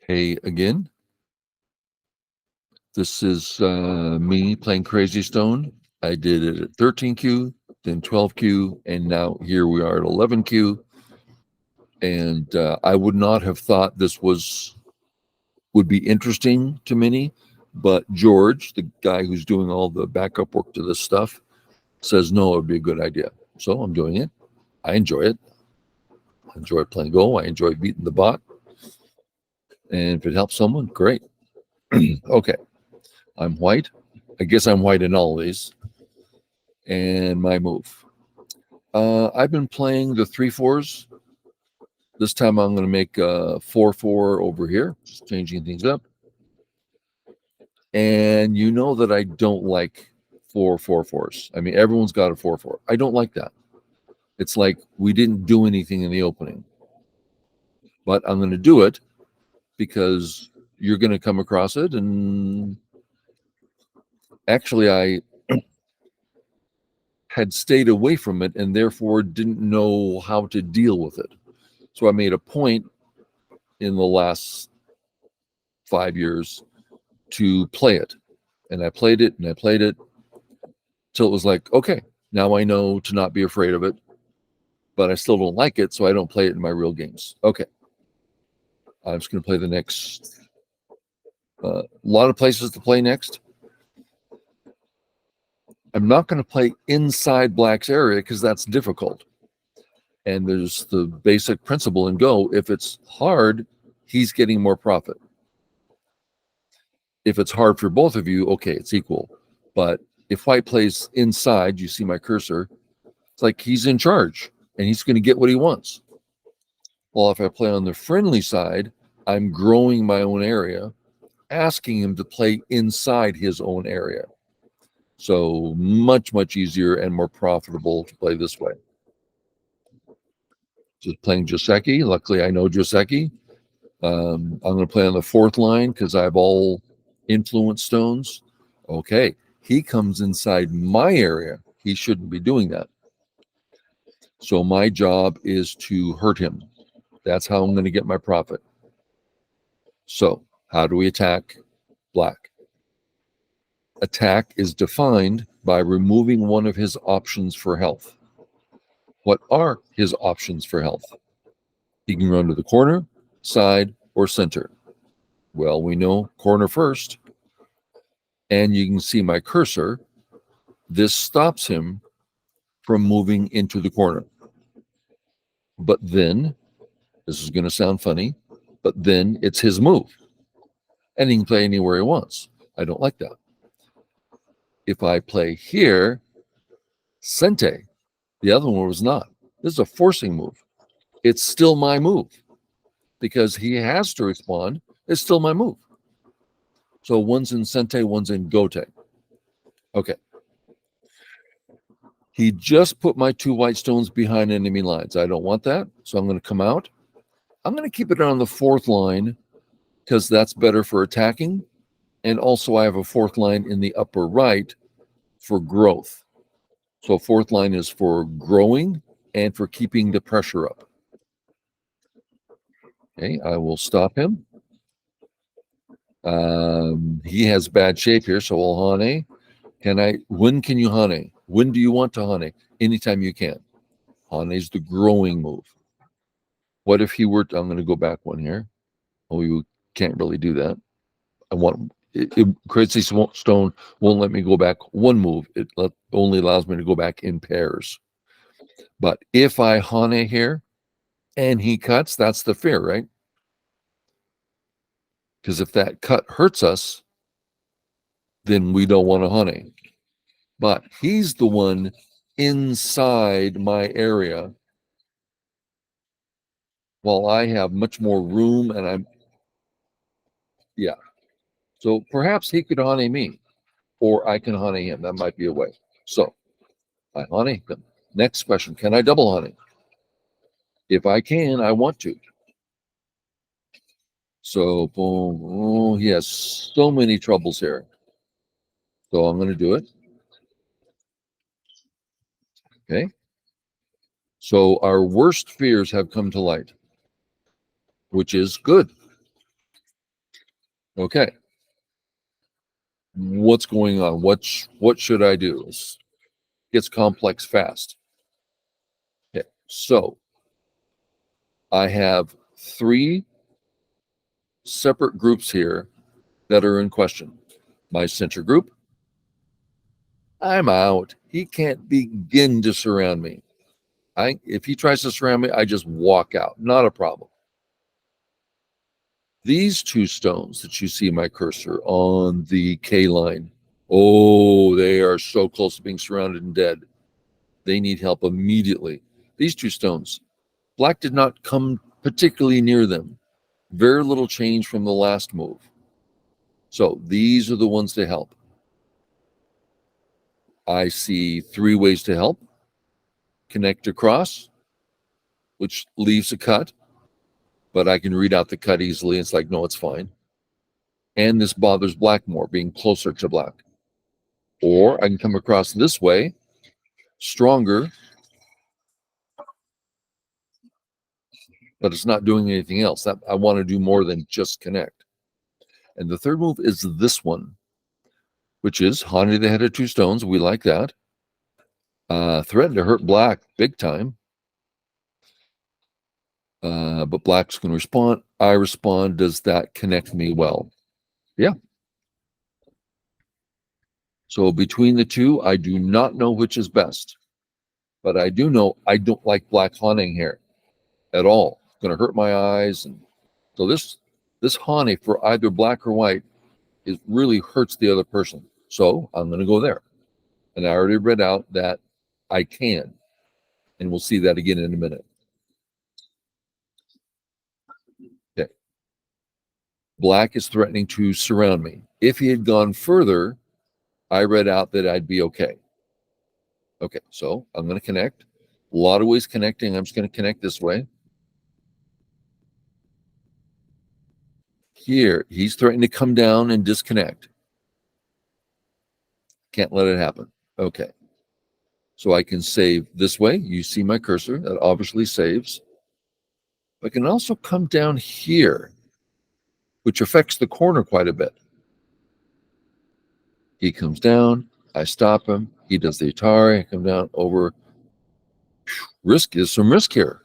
Hey again. This is me playing CrazyStone. I did it at 13Q, then 12Q, and now here we are at 11Q. And I would not have thought this would be interesting to many, but George, the guy who's doing all the backup work to this stuff, says no, it would be a good idea. So I'm doing it. I enjoy it. I enjoy playing Go. I enjoy beating the bot. And if it helps someone, great. Okay. I'm white. I guess I'm white in all of these. And my move. I've been playing the 3/4s. This time I'm going to make a 4/4 over here, just changing things up. And you know that I don't like 4/4s. I mean, everyone's got a 4/4. I don't like that. It's like we didn't do anything in the opening. But I'm going to do it because you're going to come across it. And actually, I had stayed away from it and therefore didn't know how to deal with it. So I made a point in the last 5 years to play it. And I played it and I played it till it was like, okay, now I know to not be afraid of it, but I still don't like it, so I don't play it in my real games. Okay. I'm just going to play the next. A lot of places to play next. I'm not going to play inside Black's area because that's difficult. And there's the basic principle in Go. If it's hard, he's getting more profit. If it's hard for both of you, okay, it's equal. But if white plays inside, you see my cursor, it's like he's in charge and he's going to get what he wants. Well, if I play on the friendly side, I'm growing my own area, asking him to play inside his own area. So much, much easier and more profitable to play this way. Just playing Joseki. Luckily, I know Joseki. I'm going to play on the 4th line because I have all influence stones. Okay, he comes inside my area. He shouldn't be doing that. So my job is to hurt him. That's how I'm going to get my profit. So how do we attack Black? Attack is defined by removing one of his options for health. What are his options for health? He can run to the corner, side, or center. Well, we know corner first. And you can see my cursor. This stops him from moving into the corner. But then, this is going to sound funny, but then it's his move. And he can play anywhere he wants. I don't like that. If I play here, Sente, the other one was not. This is a forcing move. It's still my move because he has to respond. It's still my move. So one's in Sente, one's in Gote. Okay. He just put my 2 white stones behind enemy lines. I don't want that. So I'm going to come out. I'm going to keep it on the 4th line because that's better for attacking. And also I have a 4th line in the upper right for growth. So 4th line is for growing and for keeping the pressure up. Okay, I will stop him. He has bad shape here, so I'll Hane. When can you Hane? When do you want to Hane? Anytime you can. Hane's the growing move. What if he were to, I'm going to go back one here. Oh, you can't really do that. CrazyStone won't let me go back one move. It only allows me to go back in pairs. But if I Hane here and he cuts, that's the fear, right? Because if that cut hurts us, then we don't want to Hane. But he's the one inside my area while I have much more room and yeah. So perhaps he could Hane me or I can Hane him. That might be a way. So I Hane him. Next question, can I double Hane? If I can, I want to. So boom, oh, he has so many troubles here. So I'm going to do it. Okay. So our worst fears have come to light, which is good. Okay. What's going on? What should I do? It gets complex fast. Okay. So I have three separate groups here that are in question. My center group, I'm out. He can't begin to surround me. If he tries to surround me, I just walk out. Not a problem. These two stones that you see my cursor on the K line, oh, they are so close to being surrounded and dead. They need help immediately. These two stones, black did not come particularly near them. Very little change from the last move. So these are the ones to help. I see three ways to help. Connect across, which leaves a cut, but I can read out the cut easily. It's like, no, it's fine. And this bothers black more, being closer to black. Or I can come across this way, stronger, but it's not doing anything else. That I want to do more than just connect. And the third move is this one, which is Haunting the Head of Two Stones. We like that. Threaten to hurt black big time. But black's going to respond. I respond. Does that connect me well? Yeah. So between the two, I do not know which is best. But I do know I don't like black haunting here at all. It's going to hurt my eyes. And so this haunting for either black or white, it really hurts the other person. So I'm going to go there. And I already read out that I can. And we'll see that again in a minute. Okay. Black is threatening to surround me. If he had gone further, I read out that I'd be okay. Okay, so I'm going to connect. A lot of ways connecting. I'm just going to connect this way. Here, he's threatening to come down and disconnect. Can't let it happen. Okay. So I can save this way. You see my cursor. That obviously saves. I can also come down here, which affects the corner quite a bit. He comes down. I stop him. He does the Atari. I come down over. Risk is some risk here.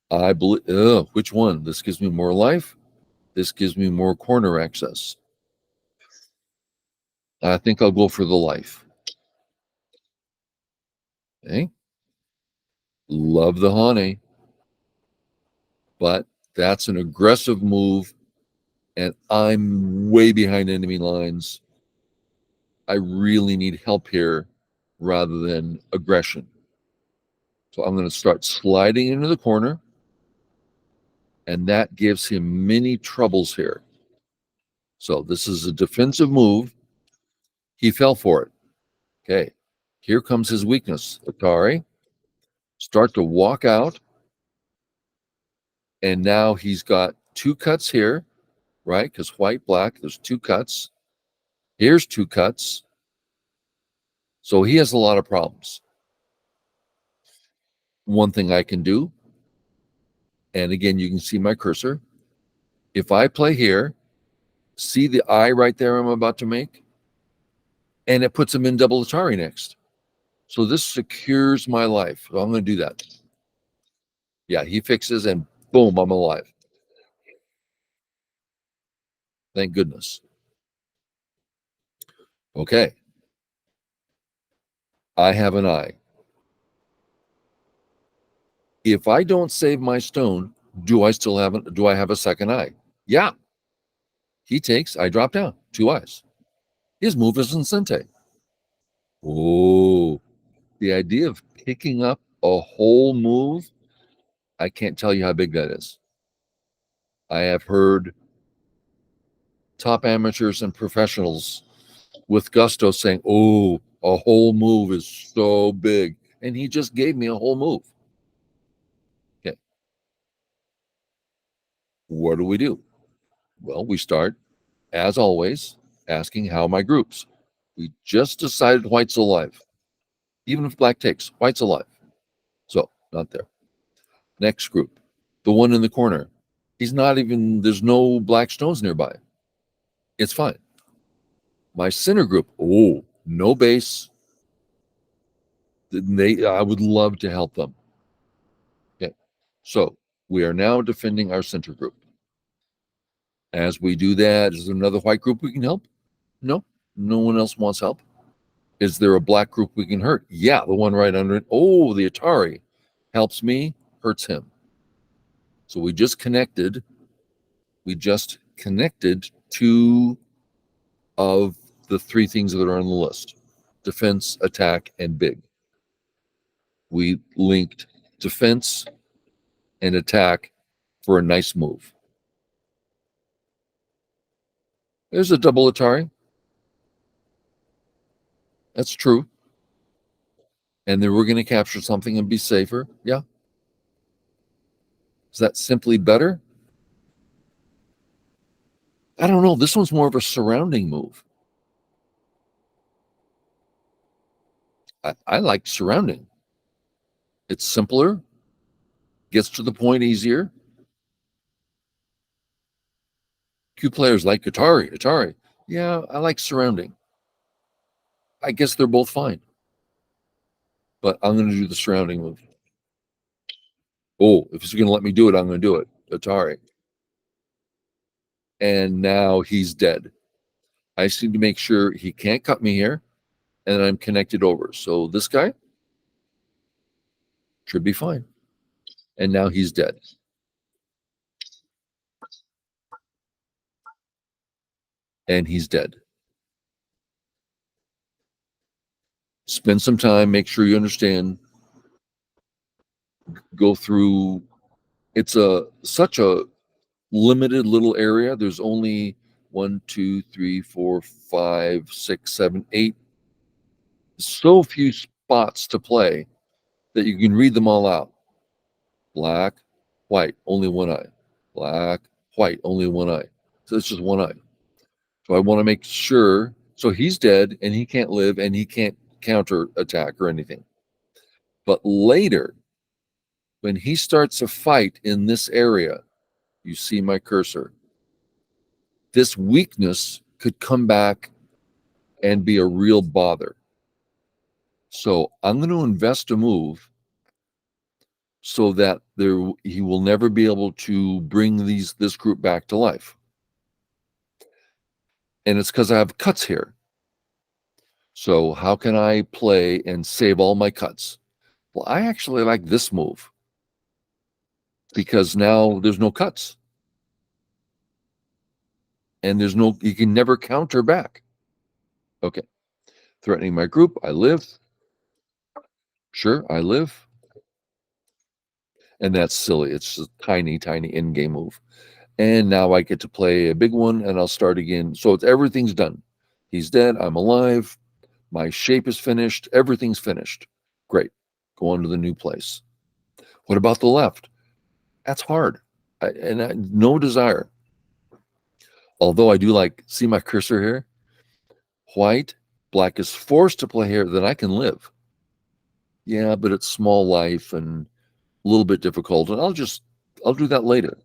I believe. Which one? This gives me more life. This gives me more corner access. I think I'll go for the life. Okay. Love the honey, but that's an aggressive move, and I'm way behind enemy lines. I really need help here rather than aggression. So I'm going to start sliding into the corner, and that gives him many troubles here. So this is a defensive move. He fell for it. Okay, here comes his weakness. Atari, start to walk out, and now he's got two cuts here, right? Because white, black, there's two cuts. Here's two cuts. So he has a lot of problems. One thing I can do, and again, you can see my cursor. If I play here, see the eye right there I'm about to make, and it puts him in double Atari next. So this secures my life. So I'm going to do that. Yeah, he fixes, and boom, I'm alive. Thank goodness. Okay. I have an eye. If I don't save my stone, do I have a second eye? Yeah. He takes, I drop down, two eyes. His move is Incente. Oh, the idea of picking up a whole move, I can't tell you how big that is. I have heard top amateurs and professionals with gusto saying, oh, a whole move is so big. And he just gave me a whole move. Okay. What do we do? Well, we start, as always, asking how my groups. We just decided white's alive. Even if black takes, white's alive. So, not there. Next group, the one in the corner. He's not even, there's no black stones nearby. It's fine. My center group, oh, no base. I would love to help them. Okay. So we are now defending our center group. As we do that, is there another white group we can help? No, no one else wants help. Is there a black group we can hurt? Yeah, the one right under it. Oh, the Atari helps me, hurts him. So we just connected two of the three things that are on the list: defense, attack, and big. We linked defense and attack for a nice move. There's a double Atari. That's true. And then we're going to capture something and be safer. Yeah. Is that simply better? I don't know. This one's more of a surrounding move. I like surrounding. It's simpler, gets to the point easier. Few players like Atari. Yeah, I like surrounding. I guess they're both fine. But I'm going to do the surrounding move. Oh, if he's going to let me do it, I'm going to do it. Atari. And now he's dead. I just need to make sure he can't cut me here, and I'm connected over. So this guy should be fine. And now he's dead. And he's dead. Spend some time, make sure you understand. Go through. It's such a limited little area. There's only 1, 2, 3, 4, 5, 6, 7, 8. So few spots to play that you can read them all out. Black, white, only one eye. Black, white, only one eye. So it's just one eye. So I want to make sure. So he's dead and he can't live and he can't counter attack or anything. But later, when he starts a fight in this area, you see my cursor. This weakness could come back and be a real bother. So I'm going to invest a move so that he will never be able to bring this group back to life. And it's because I have cuts here. So how can I play and save all my cuts? Well, I actually like this move because now there's no cuts. And you can never counter back. Okay. Threatening my group. I live. Sure, I live. And that's silly. It's just a tiny, tiny in-game move. And now I get to play a big one and I'll start again. So everything's done. He's dead. I'm alive. My shape is finished. Everything's finished. Great. Go on to the new place. What about the left? That's hard. No desire. Although I do see my cursor here? White, black is forced to play here, then I can live. Yeah, but it's small life and a little bit difficult. And I'll do that later.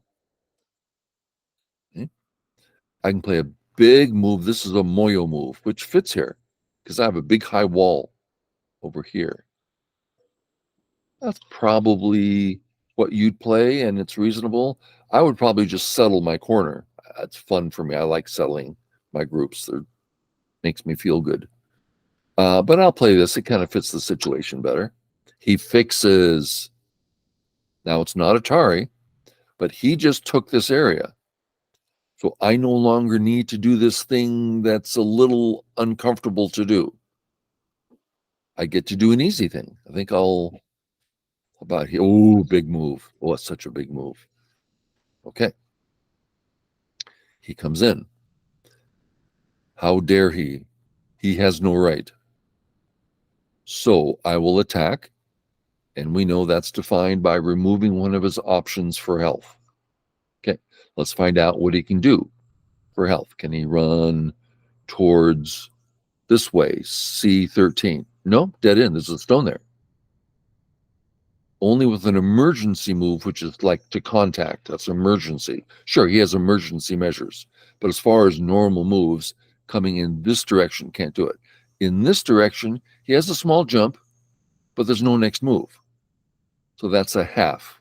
Okay. I can play a big move. This is a Moyo move, which fits here because I have a big high wall over here. That's probably what you'd play, and it's reasonable. I would probably just settle my corner. That's fun for me. I like settling my groups. It makes me feel good. But I'll play this. It kind of fits the situation better. He fixes. Now it's not Atari, but he just took this area. So I no longer need to do this thing that's a little uncomfortable to do. I get to do an easy thing. I think about here. Oh, big move. Oh, it's such a big move. Okay. He comes in. How dare he? He has no right. So I will attack. And we know that's defined by removing one of his options for health. Okay. Let's find out what he can do for health. Can he run towards this way? C13. No, dead end. There's a stone there. Only with an emergency move, which is like to contact. That's emergency. Sure, he has emergency measures, but as far as normal moves coming in this direction, can't do it. In this direction, he has a small jump, but there's no next move. So that's a half.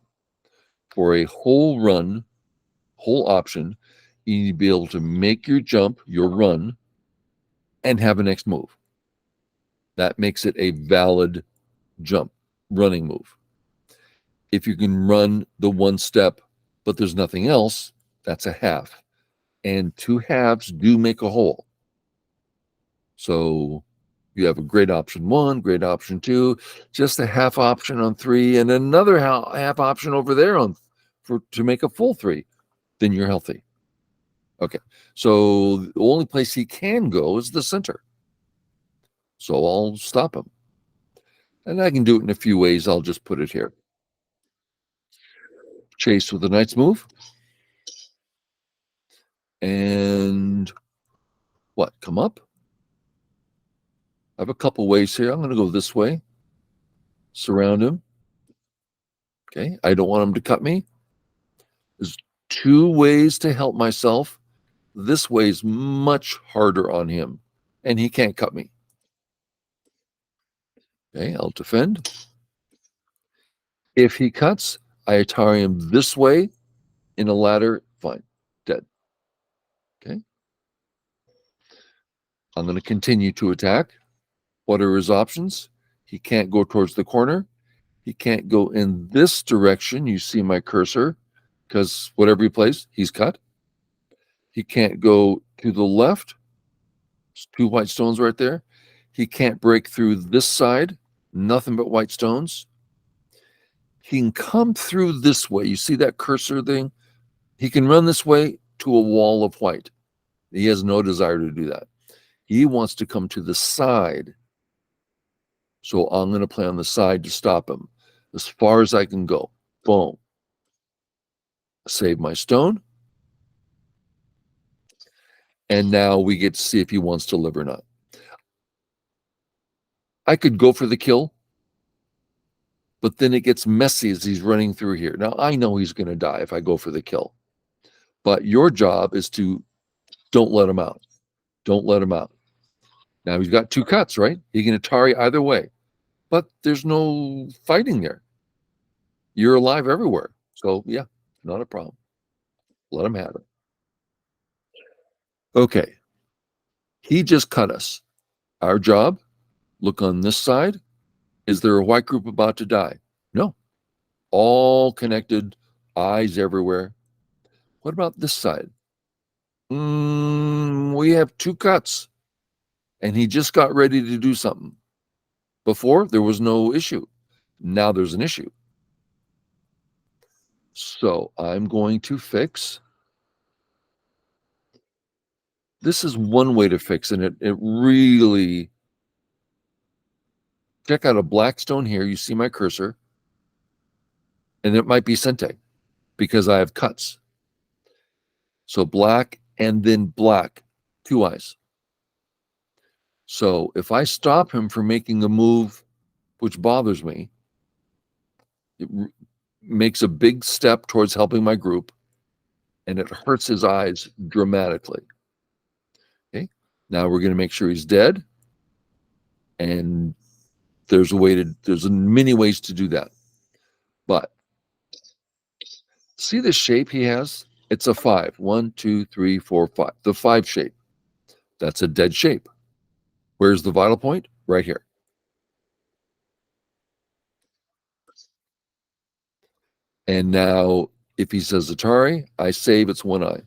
For a whole run, whole option, you need to be able to make your jump, your run, and have a next move. That makes it a valid jump, running move. If you can run the one step, but there's nothing else, that's a half. And two halves do make a whole. So you have a great option one, great option two, just a half option on three, and another half option over there to make a full three. Then you're healthy. Okay. So the only place he can go is the center. So I'll stop him. And I can do it in a few ways. I'll just put it here. Chase with a knight's move. And what? Come up? I have a couple ways here. I'm going to go this way. Surround him. Okay. I don't want him to cut me. There's two ways to help myself. This way is much harder on him, and he can't cut me. Okay, I'll defend. If he cuts, I atari him this way in a ladder. Fine, dead. Okay. I'm going to continue to attack. What are his options? He can't go towards the corner. He can't go in this direction. You see my cursor, because whatever he plays, he's cut. He can't go to the left. There's two white stones right there. He can't break through this side. Nothing but white stones. He can come through this way. You see that cursor thing? He can run this way to a wall of white. He has no desire to do that. He wants to come to the side. So I'm going to play on the side to stop him as far as I can go. Boom. Save my stone. And now we get to see if he wants to live or not. I could go for the kill, but then it gets messy as he's running through here. Now, I know he's going to die if I go for the kill. But your job is to don't let him out. Don't let him out. Now, he's got two cuts, right? He can atari either way. But there's no fighting there. You're alive everywhere. So, yeah, not a problem. Let him have it. Okay. He just cut us. Our job, look on this side. Is there a white group about to die? No. All connected, eyes everywhere. What about this side? We have two cuts. And he just got ready to do something. Before, there was no issue. Now there's an issue. So I'm going to fix. This is one way to fix it. It really... Check out a black stone here. You see my cursor. And it might be Sente because I have cuts. So black and then black. Two eyes. So if I stop him from making a move which bothers me, it makes a big step towards helping my group, and it hurts his eyes dramatically. Okay, now we're going to make sure he's dead, and there's many ways to do that. But see the shape he has? It's a 5. 1, 2, 3, 4, 5. The 5 shape. That's a dead shape. Where's the vital point? Right here. And now, if he says Atari, I save, it's one eye.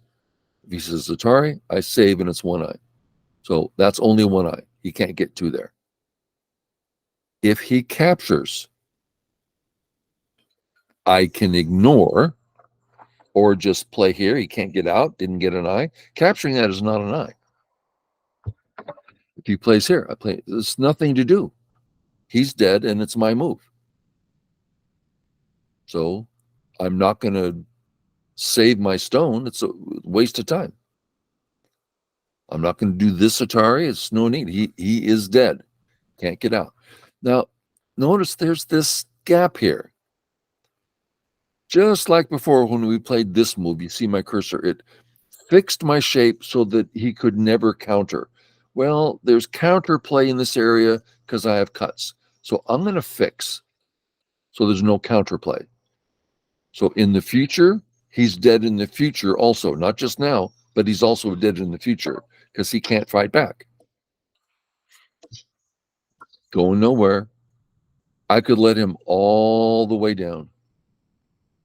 If he says Atari, I save, and it's one eye. So that's only one eye. He can't get two there. If he captures, I can ignore or just play here. He can't get out, didn't get an eye. Capturing that is not an eye. If he plays here, I play. There's nothing to do. He's dead, and it's my move. So I'm not going to save my stone. It's a waste of time. I'm not going to do this Atari. It's no need. He is dead. Can't get out. Now, notice there's this gap here. Just like before when we played this move, you see my cursor, it fixed my shape so that he could never counter. Well, there's counterplay in this area because I have cuts. So I'm going to fix so there's no counterplay. So in the future, he's dead in the future also, not just now, but he's also dead in the future because he can't fight back. Going nowhere. I could let him all the way down,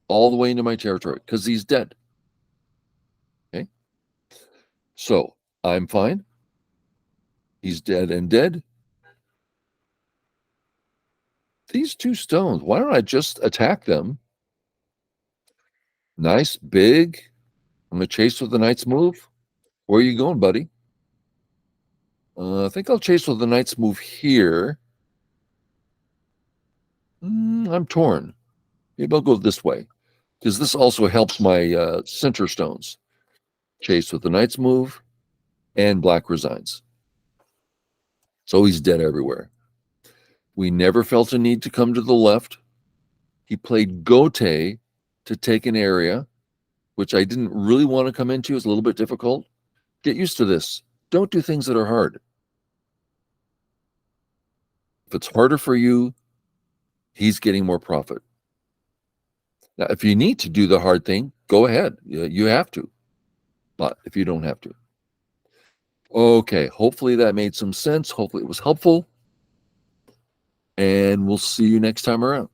all the way into my territory because he's dead. Okay. So I'm fine. He's dead and dead. These two stones, why don't I just attack them? Nice, big. I'm going to chase with the knight's move. Where are you going, buddy? I think I'll chase with the knight's move here. I'm torn. Maybe I'll go this way because this also helps my center stones. Chase with the knight's move and black resigns. So he's dead everywhere. We never felt a need to come to the left. He played Gote to take an area, which I didn't really want to come into. It's a little bit difficult. Get used to this. Don't do things that are hard. If it's harder for you, he's getting more profit. Now, if you need to do the hard thing, go ahead. You have to. But if you don't have to. Okay, hopefully that made some sense. Hopefully it was helpful. And we'll see you next time around.